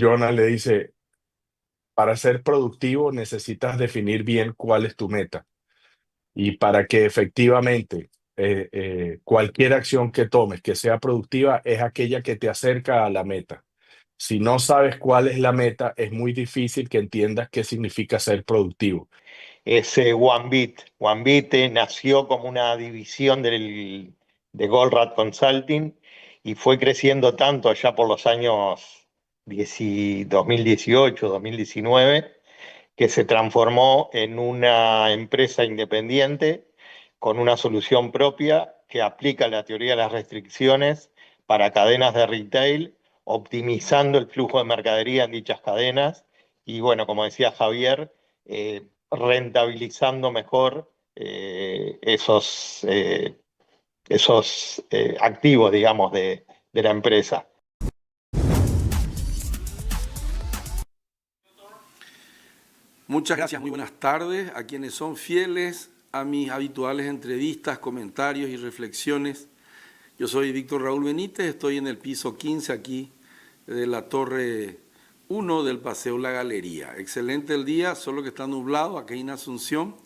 Jonah le dice, para ser productivo necesitas definir bien cuál es tu meta y para que efectivamente cualquier acción que tomes que sea productiva es aquella que te acerca a la meta. Si no sabes cuál es la meta, es muy difícil que entiendas qué significa ser productivo. Es OneBit. OneBit nació como una división de Goldrat Consulting y fue creciendo tanto allá por los años 2018, 2019, que se transformó en una empresa independiente con una solución propia que aplica la teoría de las restricciones para cadenas de retail, optimizando el flujo de mercadería en dichas cadenas y, bueno, como decía Javier, rentabilizando mejor esos activos, digamos, de la empresa. Muchas gracias, muy buenas tardes a quienes son fieles a mis habituales entrevistas, comentarios y reflexiones. Yo soy Víctor Raúl Benítez, estoy en el piso 15 aquí de la Torre 1 del Paseo La Galería. Excelente el día, solo que está nublado aquí en Asunción.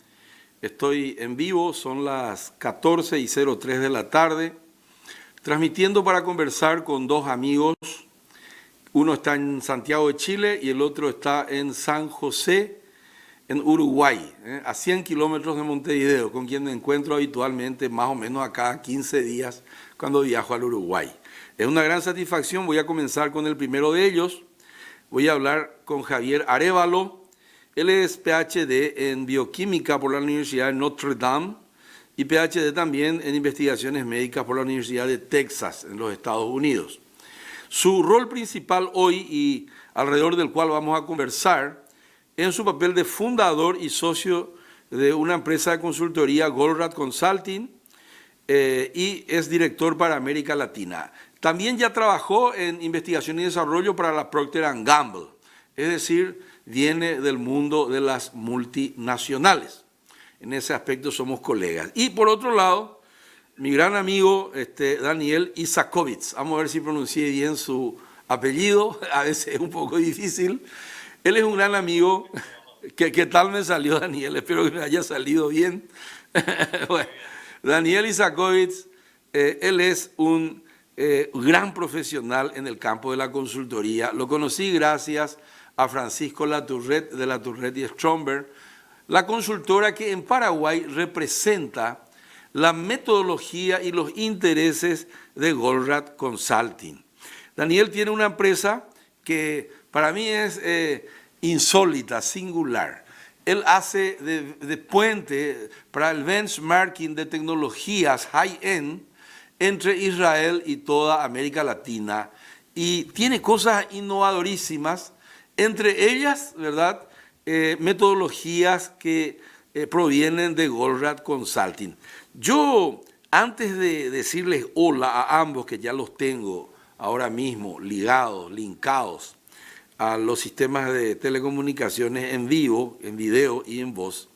Estoy en vivo, son las 14:03 de la tarde, transmitiendo para conversar con dos amigos. Uno está en Santiago de Chile y el otro está en San José, en Uruguay, a 100 kilómetros de Montevideo, con quien me encuentro habitualmente más o menos a cada 15 días cuando viajo al Uruguay. Es una gran satisfacción, voy a comenzar con el primero de ellos. Voy a hablar con Javier Arévalo. Él es PhD en bioquímica por la Universidad de Notre Dame y PhD también en investigaciones médicas por la Universidad de Texas en los Estados Unidos. Su rol principal hoy y alrededor del cual vamos a conversar en su papel de fundador y socio de una empresa de consultoría, Goldrat Consulting, y es director para América Latina. También ya trabajó en investigación y desarrollo para la Procter & Gamble, es decir, viene del mundo de las multinacionales. En ese aspecto somos colegas. Y por otro lado, mi gran amigo Daniel Isakovitz, vamos a ver si pronuncié bien su apellido, a veces es un poco difícil. Él es un gran amigo. ¿Qué tal me salió, Daniel? Espero que me haya salido bien. Bueno, Daniel Isakovitz, él es un gran profesional en el campo de la consultoría. Lo conocí gracias a Francisco Latourette de Latourette y Stromberg, la consultora que en Paraguay representa la metodología y los intereses de Goldrat Consulting. Daniel tiene una empresa que para mí es insólita, singular. Él hace de puente para el benchmarking de tecnologías high-end entre Israel y toda América Latina y tiene cosas innovadorísimas, entre ellas, ¿verdad?, metodologías que provienen de Goldrat Consulting. Yo, antes de decirles hola a ambos, que ya los tengo ahora mismo ligados, linkados a los sistemas de telecomunicaciones en vivo, en video y en voz,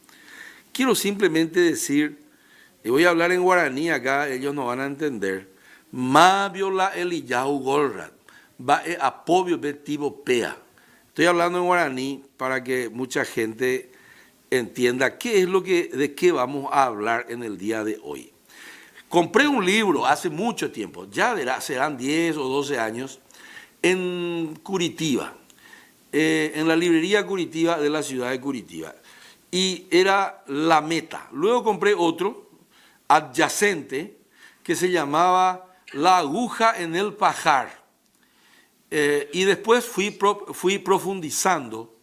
quiero simplemente decir, y voy a hablar en guaraní acá, ellos no van a entender, ma viola Eliyahu Goldrat, va a apoyo betivo pea. Estoy hablando en guaraní para que mucha gente entienda qué es de qué vamos a hablar en el día de hoy. Compré un libro hace mucho tiempo, ya serán 10 o 12 años, en Curitiba, en la librería Curitiba de la ciudad de Curitiba. Y era La Meta. Luego compré otro, adyacente, que se llamaba La Aguja en el Pajar. Y después fui profundizando.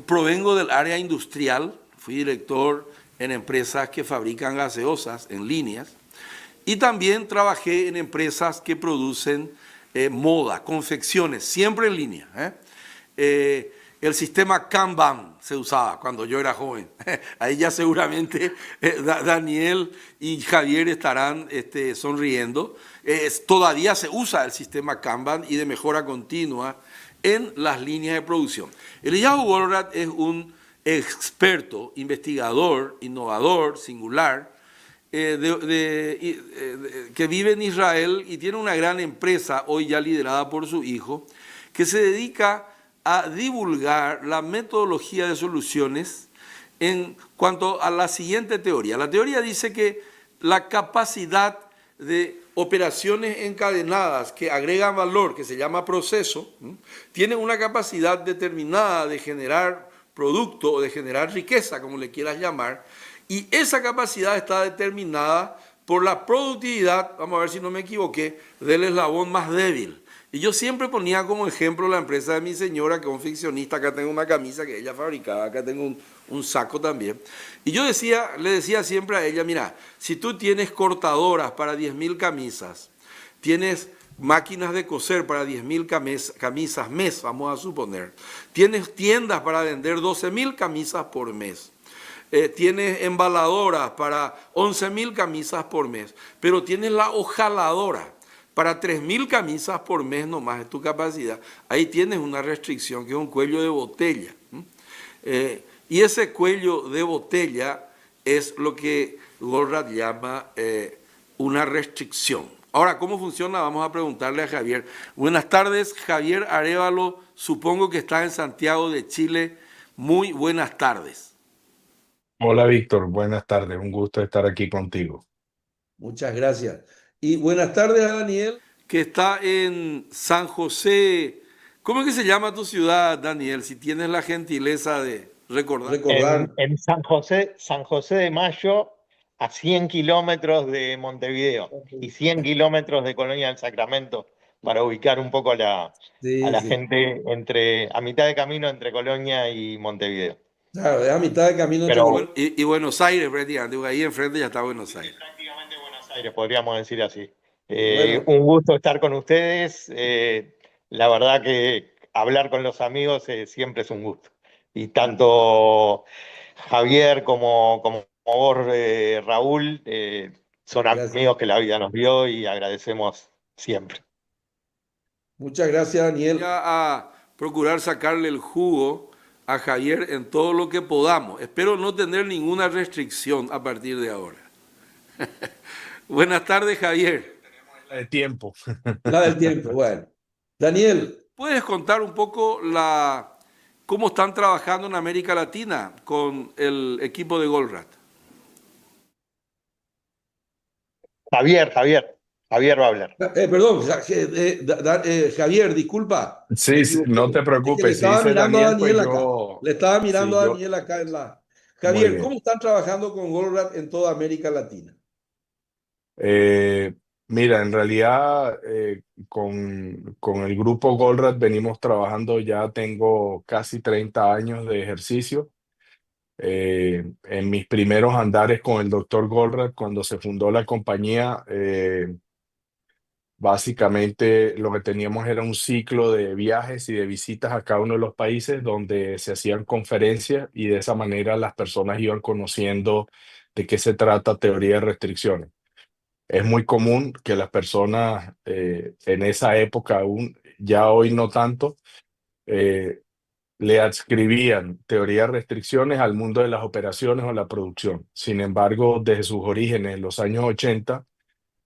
Provengo del área industrial, fui director en empresas que fabrican gaseosas en líneas y también trabajé en empresas que producen moda, confecciones, siempre en línea. El sistema Kanban se usaba cuando yo era joven. Ahí ya seguramente Daniel y Javier estarán sonriendo. Todavía se usa el sistema Kanban y de mejora continua en las líneas de producción. Eliyahu Goldrat es un experto, investigador, innovador, singular, que vive en Israel y tiene una gran empresa, hoy ya liderada por su hijo, que se dedica a divulgar la metodología de soluciones en cuanto a la siguiente teoría. La teoría dice que la capacidad de operaciones encadenadas que agregan valor, que se llama proceso, tienen una capacidad determinada de generar producto o de generar riqueza, como le quieras llamar, y esa capacidad está determinada por la productividad, vamos a ver si no me equivoqué, del eslabón más débil. Y yo siempre ponía como ejemplo la empresa de mi señora, que es confeccionista. Acá tengo una camisa que ella fabricaba, acá tengo un saco también. Y yo le decía siempre a ella, mira, si tú tienes cortadoras para 10.000 camisas, tienes máquinas de coser para 10.000 camisas mes, vamos a suponer, tienes tiendas para vender 12.000 camisas por mes, tienes embaladoras para 11.000 camisas por mes, pero tienes la hojaladora para 3.000 camisas por mes nomás es tu capacidad. Ahí tienes una restricción que es un cuello de botella. Y ese cuello de botella es lo que Goldratt llama una restricción. Ahora, ¿cómo funciona? Vamos a preguntarle a Javier. Buenas tardes, Javier Arévalo, supongo que está en Santiago de Chile. Muy buenas tardes. Hola Víctor, buenas tardes, un gusto estar aquí contigo. Muchas gracias. Y buenas tardes a Daniel. Que está en San José. ¿Cómo es que se llama tu ciudad, Daniel? Si tienes la gentileza de recordar. En San José de Mayo, a 100 kilómetros de Montevideo y 100 kilómetros de Colonia del Sacramento, para ubicar un poco a la gente a mitad de camino entre Colonia y Montevideo. Claro, es a mitad de camino entre Colonia y Buenos Aires, prácticamente. Ahí enfrente ya está Buenos Aires. Prácticamente Buenos Aires, podríamos decir así. Bueno. Un gusto estar con ustedes. La verdad que hablar con los amigos siempre es un gusto. Y tanto Javier como vos, Raúl, son amigos que la vida nos dio y agradecemos siempre. Muchas gracias, Daniel. Voy a procurar sacarle el jugo a Javier en todo lo que podamos. Espero no tener ninguna restricción a partir de ahora. Buenas tardes, Javier. Tenemos la de tiempo. La del tiempo, bueno. Daniel. ¿Puedes contar un poco cómo están trabajando en América Latina con el equipo de Goldratt? Javier va a hablar. Perdón, Javier, disculpa. Sí, no te preocupes. Le estaba si mirando Daniel, a Daniel pues acá. Le estaba mirando a Daniel acá en la... Javier, ¿cómo están trabajando con Goldratt en toda América Latina? Mira, en realidad con el grupo Goldratt venimos trabajando, ya tengo casi 30 años de ejercicio. En mis primeros andares con el doctor Goldratt, cuando se fundó la compañía, básicamente lo que teníamos era un ciclo de viajes y de visitas a cada uno de los países donde se hacían conferencias y de esa manera las personas iban conociendo de qué se trata teoría de restricciones. Es muy común que las personas en esa época, aún ya hoy no tanto, le adscribían teoría de restricciones al mundo de las operaciones o la producción. Sin embargo, desde sus orígenes en los años 80,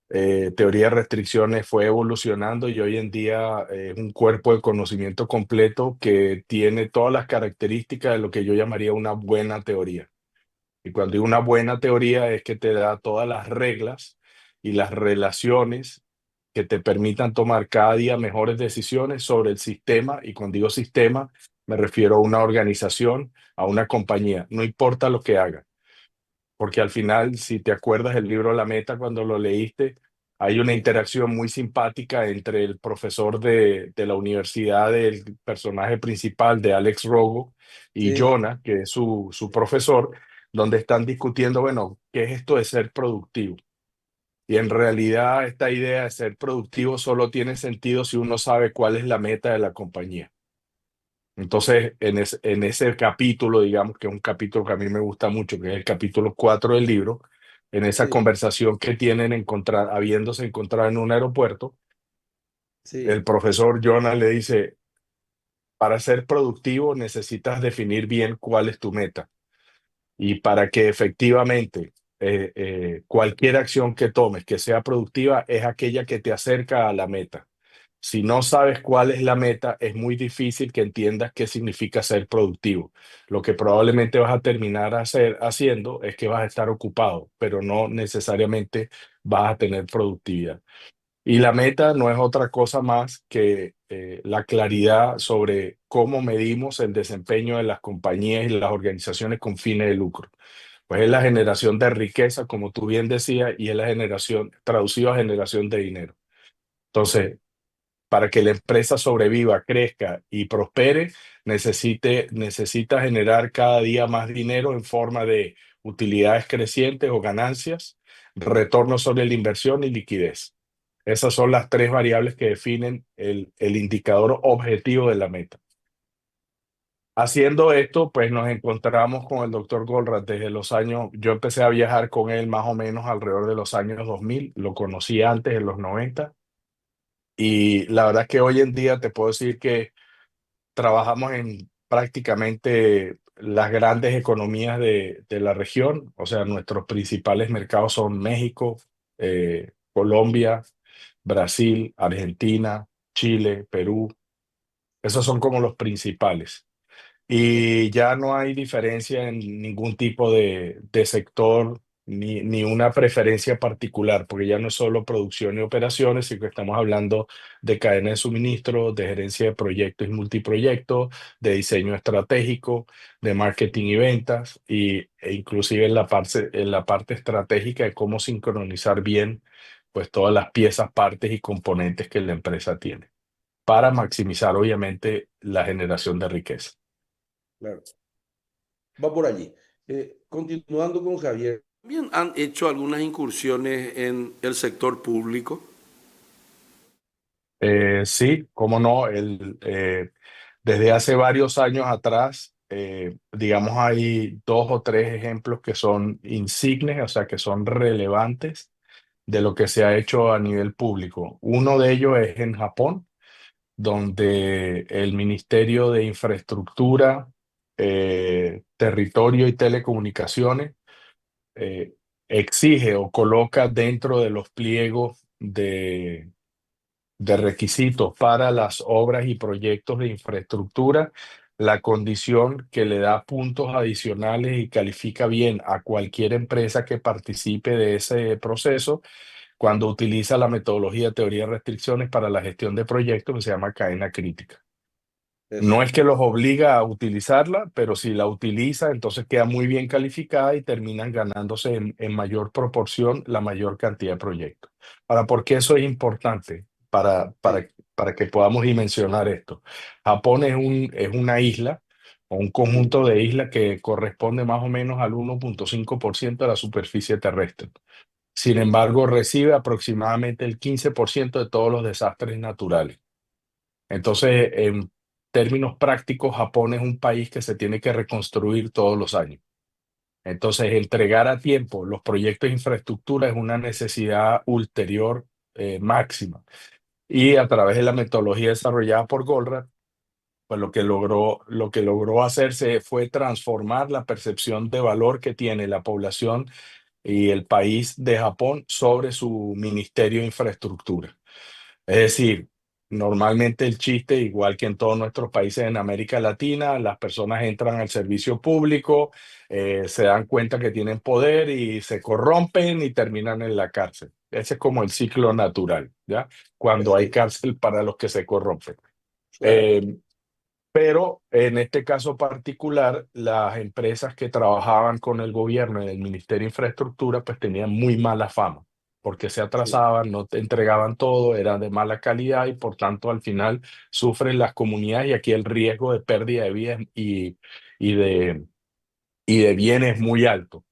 teoría de restricciones fue evolucionando y hoy en día es un cuerpo de conocimiento completo que tiene todas las características de lo que yo llamaría una buena teoría. Y cuando digo una buena teoría es que te da todas las reglas y las relaciones que te permitan tomar cada día mejores decisiones sobre el sistema. Y cuando digo sistema, me refiero a una organización, a una compañía, no importa lo que haga. Porque al final, si te acuerdas del libro La Meta, cuando lo leíste, hay una interacción muy simpática entre el profesor de la universidad, del personaje principal de Alex Rogo, y Jonah, que es su profesor, donde están discutiendo, bueno, ¿qué es esto de ser productivo? Y en realidad esta idea de ser productivo solo tiene sentido si uno sabe cuál es la meta de la compañía. Entonces, en ese capítulo, digamos que es un capítulo que a mí me gusta mucho, que es el capítulo 4 del libro, en esa conversación que tienen habiéndose encontrado en un aeropuerto, el profesor Jonah le dice, para ser productivo necesitas definir bien cuál es tu meta. Y para que efectivamente cualquier acción que tomes que sea productiva es aquella que te acerca a la meta. Si no sabes cuál es la meta, es muy difícil que entiendas qué significa ser productivo. Lo que probablemente vas a terminar haciendo es que vas a estar ocupado, pero no necesariamente vas a tener productividad. Y la meta no es otra cosa más que la claridad sobre cómo medimos el desempeño de las compañías y las organizaciones con fines de lucro. Pues es la generación de riqueza, como tú bien decías, y es la generación, traducido a generación de dinero. Entonces, para que la empresa sobreviva, crezca y prospere, necesita generar cada día más dinero en forma de utilidades crecientes o ganancias, retorno sobre la inversión y liquidez. Esas son las tres variables que definen el indicador objetivo de la meta. Haciendo esto, pues nos encontramos con el doctor Goldratt desde los años, yo empecé a viajar con él más o menos alrededor de los años 2000, lo conocí antes, en los 90, y la verdad es que hoy en día te puedo decir que trabajamos en prácticamente las grandes economías de la región, o sea, nuestros principales mercados son México, Colombia, Brasil, Argentina, Chile, Perú, esos son como los principales. Y ya no hay diferencia en ningún tipo de sector ni una preferencia particular, porque ya no es solo producción y operaciones, sino que estamos hablando de cadena de suministro, de gerencia de proyectos y multiproyectos, de diseño estratégico, de marketing y ventas, e inclusive en la parte estratégica de cómo sincronizar bien pues todas las piezas, partes y componentes que la empresa tiene para maximizar obviamente la generación de riqueza. Claro, va por allí. Continuando con Javier. ¿También han hecho algunas incursiones en el sector público? Sí, cómo no. Desde hace varios años atrás, digamos, hay dos o tres ejemplos que son insignes, o sea, que son relevantes de lo que se ha hecho a nivel público. Uno de ellos es en Japón, donde el Ministerio de Infraestructura, Territorio y Telecomunicaciones eh, exige o coloca dentro de los pliegos de requisitos para las obras y proyectos de infraestructura, la condición que le da puntos adicionales y califica bien a cualquier empresa que participe de ese proceso cuando utiliza la metodología de teoría de restricciones para la gestión de proyectos que se llama cadena crítica. Eso. No es que los obliga a utilizarla, pero si la utiliza, entonces queda muy bien calificada y terminan ganándose en mayor proporción la mayor cantidad de proyectos. Ahora, ¿por qué eso es importante? Sí, Para que podamos dimensionar esto. Japón es una isla o un sí, conjunto de islas que corresponde más o menos al 1,5% de la superficie terrestre. Sin sí, embargo, recibe aproximadamente el 15% de todos los desastres naturales. Entonces, en términos prácticos, Japón es un país que se tiene que reconstruir todos los años. Entonces, entregar a tiempo los proyectos de infraestructura es una necesidad ulterior máxima. Y a través de la metodología desarrollada por Goldratt, pues lo que logró hacerse fue transformar la percepción de valor que tiene la población y el país de Japón sobre su Ministerio de Infraestructura. Es decir, normalmente el chiste, igual que en todos nuestros países en América Latina, las personas entran al servicio público, se dan cuenta que tienen poder y se corrompen y terminan en la cárcel. Ese es como el ciclo natural, ¿ya? Cuando hay sí, cárcel para los que se corrompen. claro. Eh, pero en este caso particular, las empresas que trabajaban con el gobierno en el Ministerio de Infraestructura, pues tenían muy mala fama, porque se Sí, atrasaban, no te entregaban todo, eran de mala calidad y por tanto al final sufren las comunidades y aquí el riesgo de pérdida de vidas y y de bienes es muy alto.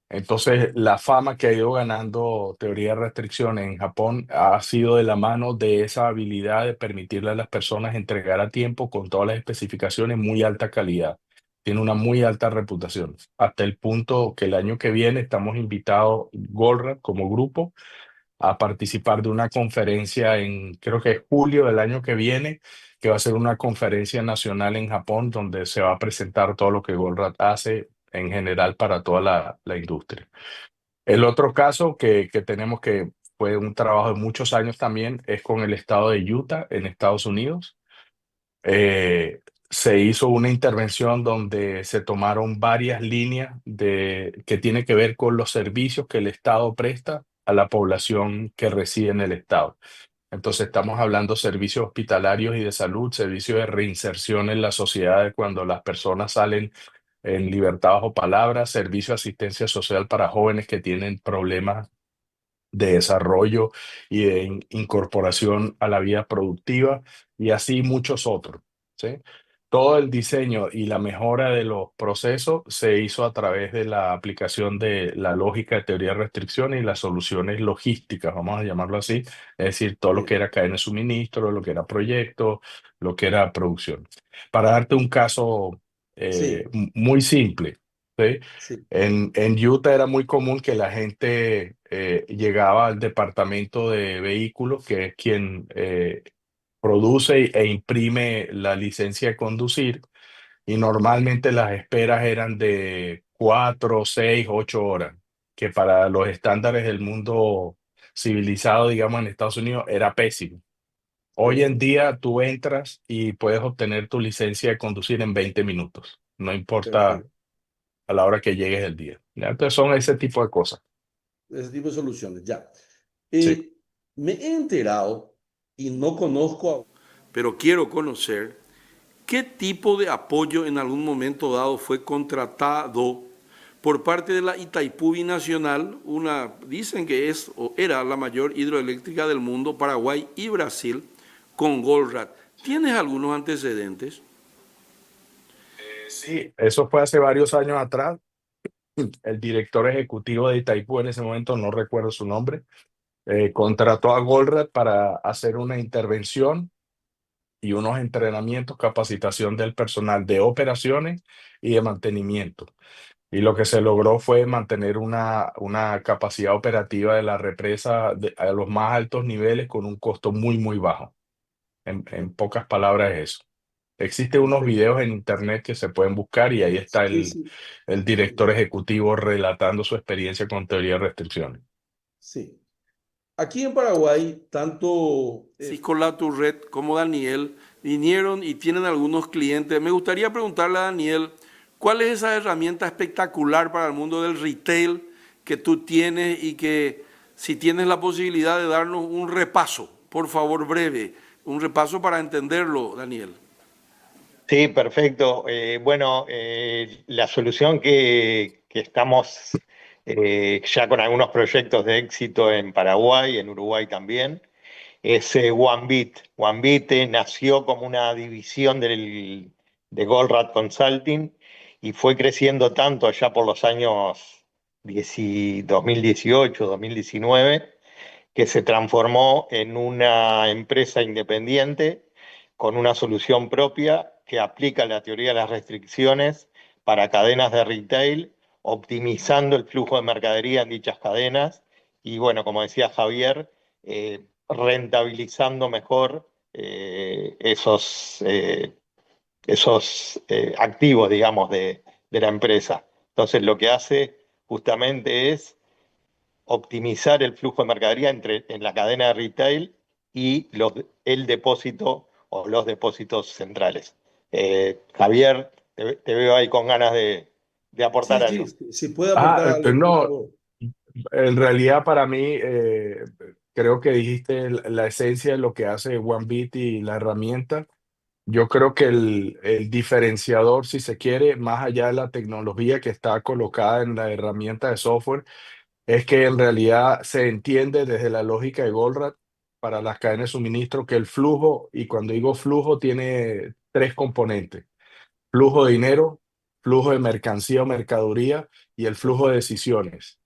Entonces, la fama que ha ido ganando teoría de restricciones en Japón ha sido de la mano de esa habilidad de permitirle a las personas entregar a tiempo con todas las especificaciones muy alta calidad. Tiene una muy alta reputación, hasta el punto que el año que viene estamos invitados, Goldratt, como grupo, a participar de una conferencia creo que es julio del año que viene, que va a ser una conferencia nacional en Japón donde se va a presentar todo lo que Goldratt hace en general para toda la industria. El otro caso que tenemos fue un trabajo de muchos años también, es con el estado de Utah en Estados Unidos. Se hizo una intervención donde se tomaron varias líneas que tiene que ver con los servicios que el Estado presta a la población que reside en el Estado. Entonces estamos hablando de servicios hospitalarios y de salud, servicios de reinserción en la sociedad cuando las personas salen en libertad bajo palabra, servicio de asistencia social para jóvenes que tienen problemas de desarrollo y de incorporación a la vida productiva y así muchos otros, ¿sí? Todo el diseño y la mejora de los procesos se hizo a través de la aplicación de la lógica de teoría de restricciones y las soluciones logísticas, vamos a llamarlo así, es decir, todo lo que era cadena de suministro, lo que era proyecto, lo que era producción. Para darte un caso Sí, muy simple, ¿sí? sí, En Utah era muy común que la gente llegaba al departamento de vehículos, que es quien produce e imprime la licencia de conducir, y normalmente las esperas eran de 4, 6, 8 horas, que para los estándares del mundo civilizado, digamos, en Estados Unidos, era pésimo. Hoy en perfecto, día tú entras y puedes obtener tu licencia de conducir en 20 minutos, no importa perfecto. a la hora que llegues el día. ¿Ya? Entonces son ese tipo de cosas. Ese tipo de soluciones, ya. Sí. Me he enterado y no conozco Pero quiero conocer qué tipo de apoyo en algún momento dado fue contratado por parte de la Itaipú Binacional, dicen que es o era la mayor hidroeléctrica del mundo, Paraguay y Brasil, con Goldratt. ¿Tienes algunos antecedentes? Sí, eso fue hace varios años atrás. El director ejecutivo de Itaipú en ese momento, no recuerdo su nombre, contrató a Goldratt para hacer una intervención y unos entrenamientos, capacitación del personal de operaciones y de mantenimiento. Y lo que se logró fue mantener una capacidad operativa de la represa a los más altos niveles con un costo muy, muy bajo. En pocas palabras es eso. Existen unos perfecto. videos en internet que se pueden buscar y ahí está Sí, sí, el director ejecutivo relatando su experiencia con teoría de restricciones. sí. Aquí en Paraguay, tanto Francisco Laturret como Daniel vinieron y tienen algunos clientes. Me gustaría preguntarle a Daniel, ¿cuál es esa herramienta espectacular para el mundo del retail que tú tienes y que si tienes la posibilidad de darnos un repaso, por favor breve, un repaso para entenderlo, Daniel? Sí, perfecto. Bueno, la solución que estamos ya con algunos proyectos de éxito en Paraguay, en Uruguay también, es OneBit. OneBit nació como una división de Goldratt Consulting y fue creciendo tanto allá por los años 2018, 2019, que se transformó en una empresa independiente con una solución propia que aplica la teoría de las restricciones para cadenas de retail, optimizando el flujo de mercadería en dichas cadenas y, bueno, como decía Javier, rentabilizando mejor esos activos, digamos, de la empresa. Entonces, lo que hace justamente es optimizar el flujo de mercadería en la cadena de retail y el depósito o los depósitos centrales. Javier, te veo ahí con ganas de aportar sí, sí, algo. si puede aportar algo, por No, favor. en realidad para mí creo que dijiste la esencia de lo que hace OneBit y la herramienta. Yo creo que el diferenciador, si se quiere, más allá de la tecnología que está colocada en la herramienta de software, es que en realidad se entiende desde la lógica de Goldratt para las cadenas de suministro que el flujo, y cuando digo flujo, tiene tres componentes: flujo de dinero, flujo de mercancía o mercadería y el flujo de Perfecto. decisiones.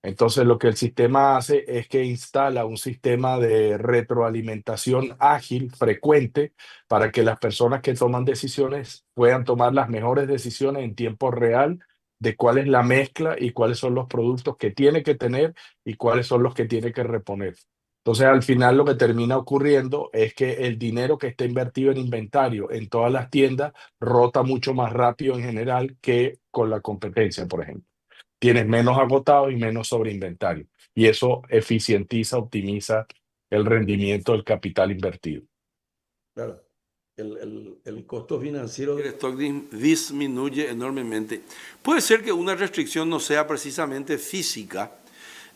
Entonces, lo que el sistema hace es que instala un sistema de retroalimentación ágil, frecuente, para que las personas que toman decisiones puedan tomar las mejores decisiones en tiempo real de cuál es la mezcla y cuáles son los productos que tiene que tener y cuáles son los que tiene que reponer. Entonces, al final lo que termina ocurriendo es que el dinero que está invertido en inventario en todas las tiendas rota mucho más rápido en general que con la competencia, por ejemplo. Tienes menos agotado y menos sobreinventario. y eso eficientiza, optimiza el rendimiento del capital invertido. Claro, el costo financiero. El stock disminuye enormemente. Puede ser que una restricción no sea precisamente física,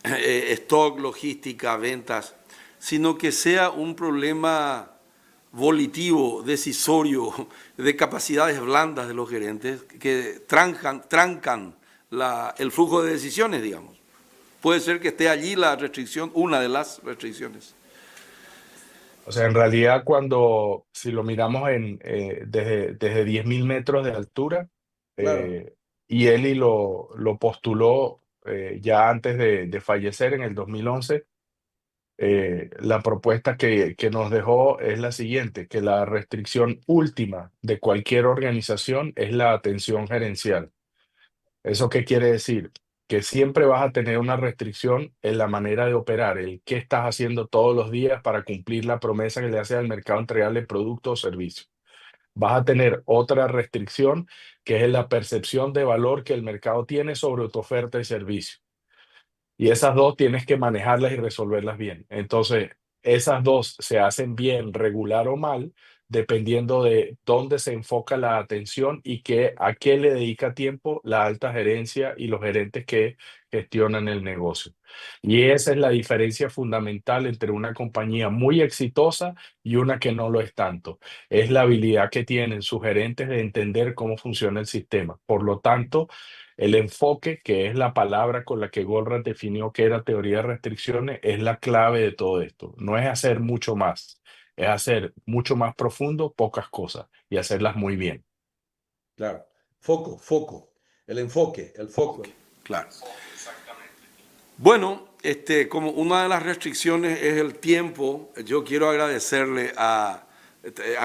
stock, logística, ventas, sino que sea un problema volitivo, decisorio, de capacidades blandas de los gerentes que trancan el flujo de decisiones, digamos. Puede ser que esté allí la restricción, una de las restricciones. O sea, en realidad si lo miramos desde 10.000 metros de altura, Claro. y Eli lo postuló ya antes de fallecer en el 2011, la propuesta que nos dejó es la siguiente, que la restricción última de cualquier organización es la atención gerencial. ¿Eso qué quiere decir? Que siempre vas a tener una restricción en la manera de operar, el qué estás haciendo todos los días para cumplir la promesa que le haces al mercado, entregarle producto o servicio. Vas a tener otra restricción que es la percepción de valor que el mercado tiene sobre tu oferta y servicio. Y esas dos tienes que manejarlas y resolverlas bien. Entonces, esas dos se hacen bien, regular o mal, dependiendo de dónde se enfoca la atención y a qué le dedica tiempo la alta gerencia y los gerentes que gestionan el negocio. Y esa es la diferencia fundamental entre una compañía muy exitosa y una que no lo es tanto. Es la habilidad que tienen sus gerentes de entender cómo funciona el sistema. Por lo tanto, el enfoque, que es la palabra con la que Goldratt definió que era teoría de restricciones, es la clave de todo esto. No es hacer mucho más, es hacer mucho más profundo pocas cosas y hacerlas muy bien. Claro. Foco. El enfoque, el foco. Claro. Bueno, como una de las restricciones es el tiempo, yo quiero agradecerle a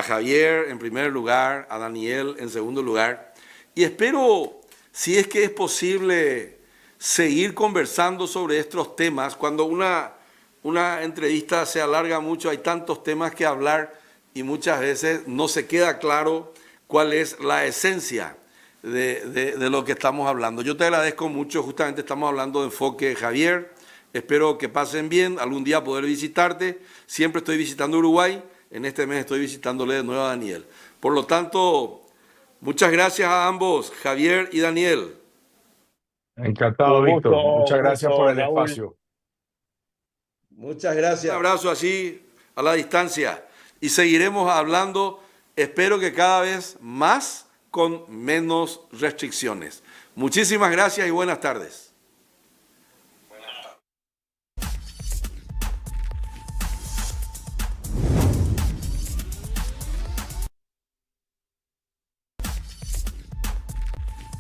Javier en primer lugar, a Daniel en segundo lugar, y espero, si es que es posible, seguir conversando sobre estos temas. Cuando una entrevista se alarga mucho, hay tantos temas que hablar y muchas veces no se queda claro cuál es la esencia de lo que estamos hablando. Yo te agradezco mucho, justamente estamos hablando de enfoque, Javier. Espero que pasen bien, algún día poder visitarte. Siempre estoy visitando Uruguay, en este mes estoy visitándole de nuevo a Daniel. Por lo tanto, muchas gracias a ambos, Javier y Daniel. Encantado, Víctor. Muchas gracias por el Raúl. espacio. Muchas gracias. Un abrazo así a la distancia y seguiremos hablando, espero que cada vez más con menos restricciones. Muchísimas gracias y buenas tardes.